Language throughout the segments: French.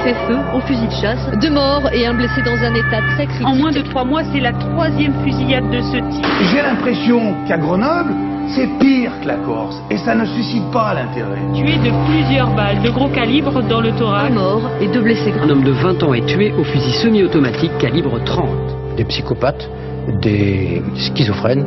fait feu au fusil de chasse. 2 morts et un blessé dans un état très critique. En moins de 3 mois, c'est la 3e fusillade de ce type. J'ai l'impression qu'à Grenoble, c'est pire que la Corse et ça ne suscite pas l'intérêt. Tué de plusieurs balles de gros calibre dans le thorax. 1 mort et 2 blessés graves. Un homme de 20 ans est tué au fusil semi-automatique calibre 30. Des psychopathes, des schizophrènes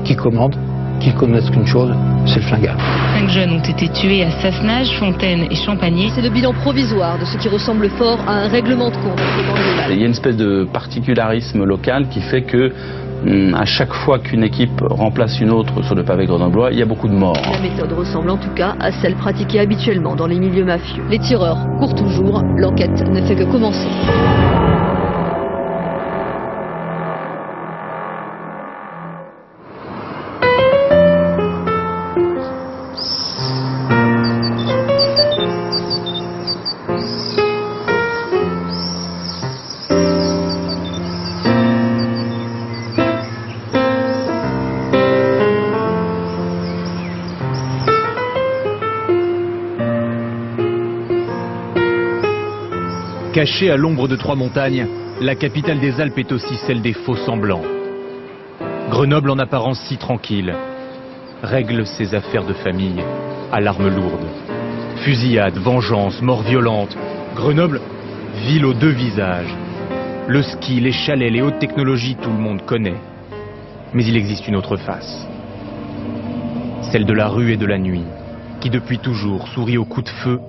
qui commandent, qui connaissent qu'une chose, c'est le flingueur. 5 jeunes ont été tués à Sassenage, Fontaine et Champagny. C'est le bilan provisoire de ce qui ressemble fort à un règlement de compte. Il y a une espèce de particularisme local qui fait que à chaque fois qu'une équipe remplace une autre sur le pavé grenoblois, il y a beaucoup de morts. La méthode ressemble en tout cas à celle pratiquée habituellement dans les milieux mafieux. Les tireurs courent toujours, l'enquête ne fait que commencer. Cachée à l'ombre de 3 montagnes, la capitale des Alpes est aussi celle des faux-semblants. Grenoble, en apparence si tranquille, règle ses affaires de famille à l'arme lourde. Fusillade, vengeance, mort violente. Grenoble, ville aux 2 visages. Le ski, les chalets, les hautes technologies, tout le monde connaît. Mais il existe une autre face. Celle de la rue et de la nuit, qui depuis toujours sourit aux coups de feu,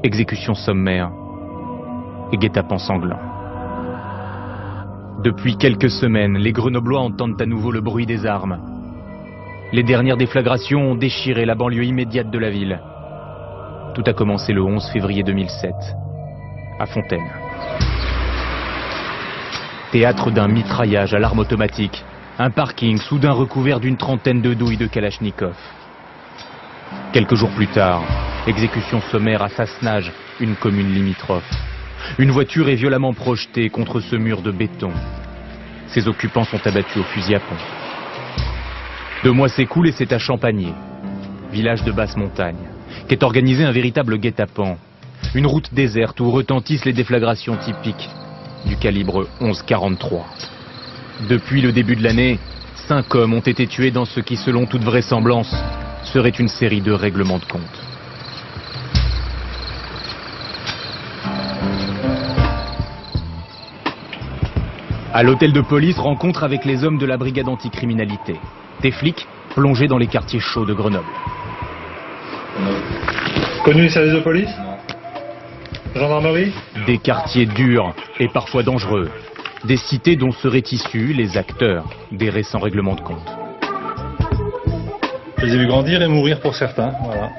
exécutions sommaires et guet-apens sanglants. Depuis quelques semaines, les Grenoblois entendent à nouveau le bruit des armes. Les dernières déflagrations ont déchiré la banlieue immédiate de la ville. Tout a commencé le 11 février 2007, à Fontaine. Théâtre d'un mitraillage à l'arme automatique, un parking soudain recouvert d'une 30aine de douilles de Kalachnikov. Quelques jours plus tard, exécution sommaire à Sassenage, une commune limitrophe. Une voiture est violemment projetée contre ce mur de béton. Ses occupants sont abattus au fusil à pompe. 2 mois s'écoulent et c'est à Champagny, village de basse montagne, qu'est organisé un véritable guet-apens. Une route déserte où retentissent les déflagrations typiques du calibre 11-43. Depuis le début de l'année, 5 hommes ont été tués dans ce qui, selon toute vraisemblance, serait une série de règlements de compte. À l'hôtel de police, rencontre avec les hommes de la brigade anticriminalité. Des flics plongés dans les quartiers chauds de Grenoble. Connu les services de police? Gendarmerie? Des quartiers durs et parfois dangereux. Des cités dont seraient issus les acteurs des récents règlements de compte. Je les ai vus grandir et mourir pour certains, voilà.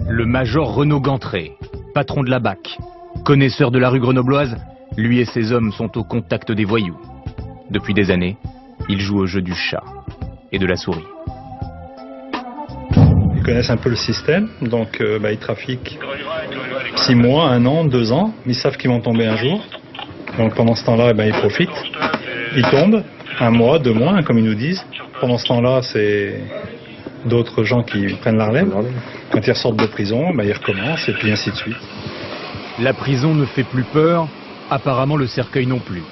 Le major Renaud Gantré, patron de la BAC, connaisseur de la rue grenobloise, lui et ses hommes sont au contact des voyous. Depuis des années, ils jouent au jeu du chat et de la souris. Ils connaissent un peu le système, donc ils trafiquent 6 mois, 1 an, 2 ans. Ils savent qu'ils vont tomber un jour. Donc pendant ce temps-là, ils profitent. Ils tombent, 1 mois, 2 mois, comme ils nous disent. Pendant ce temps-là, c'est d'autres gens qui prennent la relève. Quand ils ressortent de prison, ils recommencent et puis ainsi de suite. La prison ne fait plus peur. Apparemment, le cercueil non plus.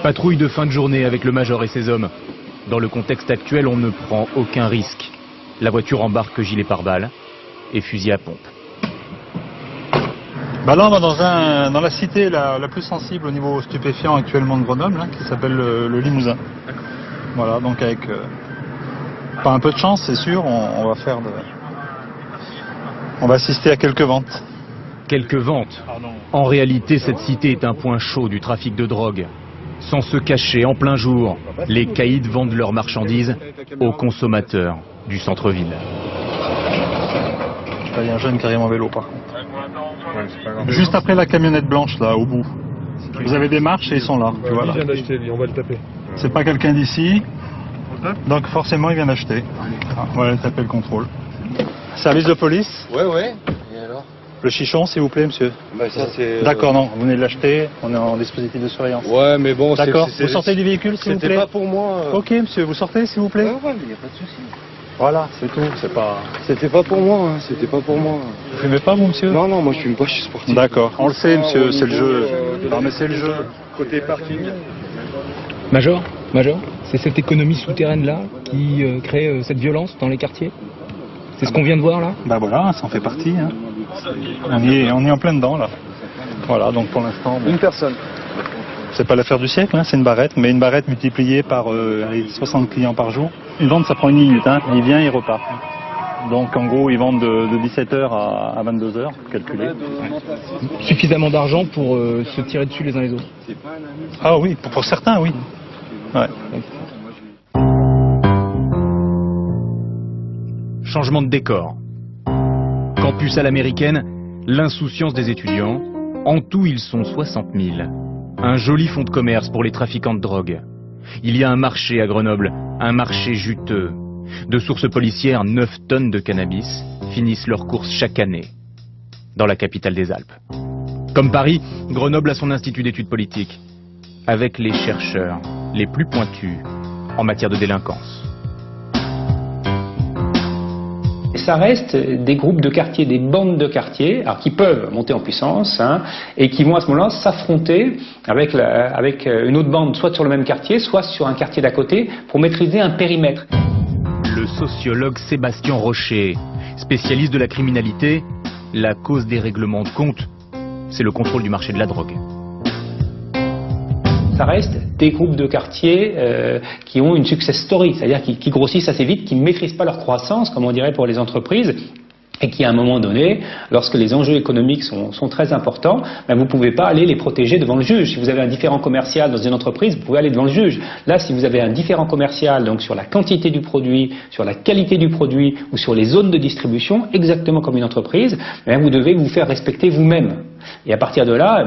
Patrouille de fin de journée avec le major et ses hommes. Dans le contexte actuel, on ne prend aucun risque. La voiture embarque gilet pare-balles et fusil à pompe. Là, on va dans la cité la plus sensible au niveau stupéfiant actuellement de Grenoble, qui s'appelle le Limousin. Voilà, donc avec pas un peu de chance, c'est sûr, on va assister à quelques ventes. Quelques ventes. En réalité, cette cité est un point chaud du trafic de drogue. Sans se cacher, en plein jour, les caïds vendent leurs marchandises aux consommateurs du centre-ville. Il y a un jeune qui arrive en vélo, par contre. Juste après la camionnette blanche, là, au bout. Vous avez des marches et ils sont là. Tu vois, là. Il vient d'acheter, lui, on va le taper. C'est pas quelqu'un d'ici, donc forcément il vient d'acheter. On va aller taper le contrôle. Service de police? Ouais. Le chichon, s'il vous plaît, monsieur. Ça, c'est... D'accord, non, vous venez de l'acheter, on est en dispositif de surveillance. Ouais, mais bon, d'accord, vous sortez du véhicule, s'il vous plaît. C'était pas pour moi. Ok, monsieur, vous sortez, s'il vous plaît. Ouais, mais il n'y a pas de souci. Voilà, c'est tout. C'est pas. C'était pas pour moi, hein, c'était pas pour moi. Vous fumez pas, vous, monsieur? Non, non, moi je fume pas, je suis sportif. D'accord. On le sait, monsieur, c'est le jeu. Non, mais c'est le jeu. Côté parking. Major, c'est cette économie souterraine-là qui crée cette violence dans les quartiers? C'est ce qu'on vient de voir là? Bah voilà, ça en fait partie. Hein. On y est en plein dedans là. Voilà, donc pour l'instant. Une personne. C'est pas l'affaire du siècle, hein, c'est une barrette, mais une barrette multipliée par 60 clients par jour. Une vente, ça prend une minute, hein. Il vient, il repart. Donc en gros, ils vendent de 17h à 22h, calculé. Suffisamment d'argent pour se tirer dessus les uns les autres? Ah oui, pour certains, oui. Ouais. Changement de décor. Campus à l'américaine, l'insouciance des étudiants. En tout, ils sont 60 000. Un joli fonds de commerce pour les trafiquants de drogue. Il y a un marché à Grenoble, un marché juteux. De sources policières, 9 tonnes de cannabis finissent leurs courses chaque année dans la capitale des Alpes. Comme Paris, Grenoble a son institut d'études politiques, avec les chercheurs les plus pointus en matière de délinquance. Ça reste des groupes de quartiers, des bandes de quartiers, alors qui peuvent monter en puissance, hein, et qui vont à ce moment-là s'affronter avec une autre bande, soit sur le même quartier, soit sur un quartier d'à côté, pour maîtriser un périmètre. Le sociologue Sébastien Rocher, spécialiste de la criminalité, la cause des règlements de compte, c'est le contrôle du marché de la drogue. Ça reste des groupes de quartiers qui ont une success story, c'est-à-dire qui grossissent assez vite, qui ne maîtrisent pas leur croissance, comme on dirait pour les entreprises, et qui à un moment donné, lorsque les enjeux économiques sont très importants, ben vous ne pouvez pas aller les protéger devant le juge. Si vous avez un différend commercial dans une entreprise, vous pouvez aller devant le juge. Là, si vous avez un différend commercial donc sur la quantité du produit, sur la qualité du produit ou sur les zones de distribution, exactement comme une entreprise, ben vous devez vous faire respecter vous-même. Et à partir de là,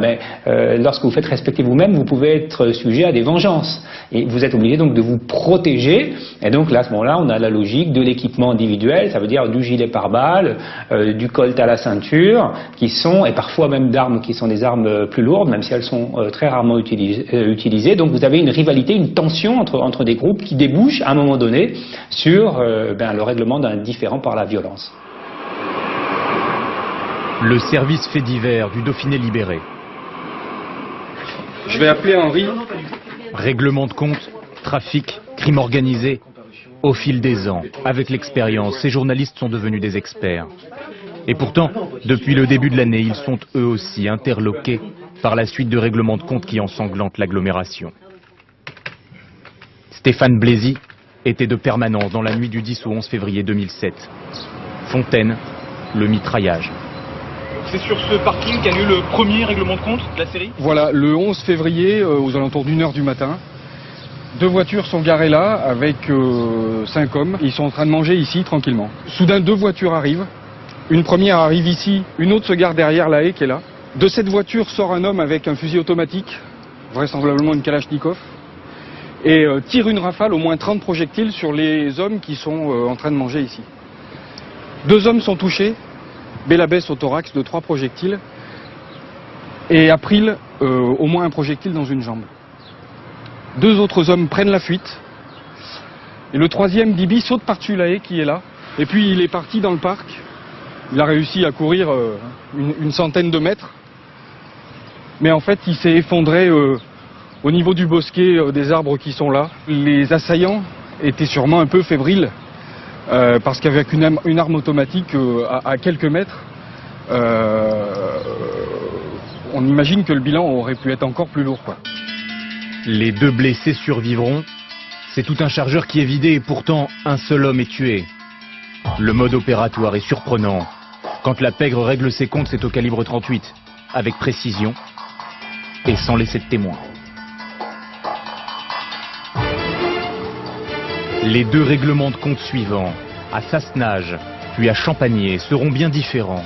lorsque vous faites respecter vous-même, vous pouvez être sujet à des vengeances. Et vous êtes obligé donc de vous protéger. Et donc là, à ce moment-là, on a la logique de l'équipement individuel, ça veut dire du gilet pare-balles, du colt à la ceinture, qui sont, et parfois même d'armes qui sont des armes plus lourdes, même si elles sont très rarement utilisées. Donc vous avez une rivalité, une tension entre des groupes qui débouchent à un moment donné sur le règlement d'un différend par la violence. Le service fait divers du Dauphiné libéré. Je vais appeler Henri. Règlement de compte, trafic, crime organisé. Au fil des ans, avec l'expérience, ces journalistes sont devenus des experts. Et pourtant, depuis le début de l'année, ils sont eux aussi interloqués par la suite de règlements de compte qui ensanglantent l'agglomération. Stéphane Blaisy était de permanence dans la nuit du 10 au 11 février 2007. Fontaine, le mitraillage. C'est sur ce parking qu'a lieu le premier règlement de compte de la série? Voilà, le 11 février, aux alentours d'1h du matin. 2 voitures sont garées là, avec 5 hommes. Ils sont en train de manger ici, tranquillement. Soudain, 2 voitures arrivent. Une première arrive ici, une autre se gare derrière la haie qui est là. De cette voiture sort un homme avec un fusil automatique, vraisemblablement une Kalachnikov, et tire une rafale, au moins 30 projectiles, sur les hommes qui sont en train de manger ici. 2 hommes sont touchés. Bélabès au thorax de 3 projectiles et April au moins un projectile dans une jambe. 2 autres hommes prennent la fuite et le 3e, Bibi, saute par-dessus la haie qui est là et puis il est parti dans le parc. Il a réussi à courir une centaine de mètres mais en fait il s'est effondré au niveau du bosquet des arbres qui sont là. Les assaillants étaient sûrement un peu fébriles. Parce qu'avec une arme automatique à quelques mètres, on imagine que le bilan aurait pu être encore plus lourd, quoi. Les 2 blessés survivront. C'est tout un chargeur qui est vidé et pourtant un seul homme est tué. Le mode opératoire est surprenant. Quand la pègre règle ses comptes, c'est au calibre 38, avec précision et sans laisser de témoins. Les 2 règlements de compte suivants, à Sassenage, puis à Champagné, seront bien différents,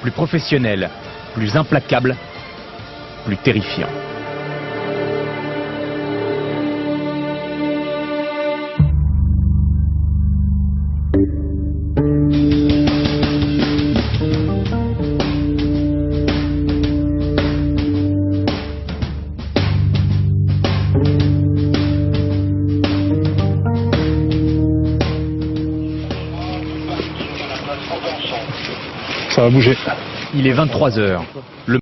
plus professionnels, plus implacables, plus terrifiants. va bouger. Il est 23 h. Le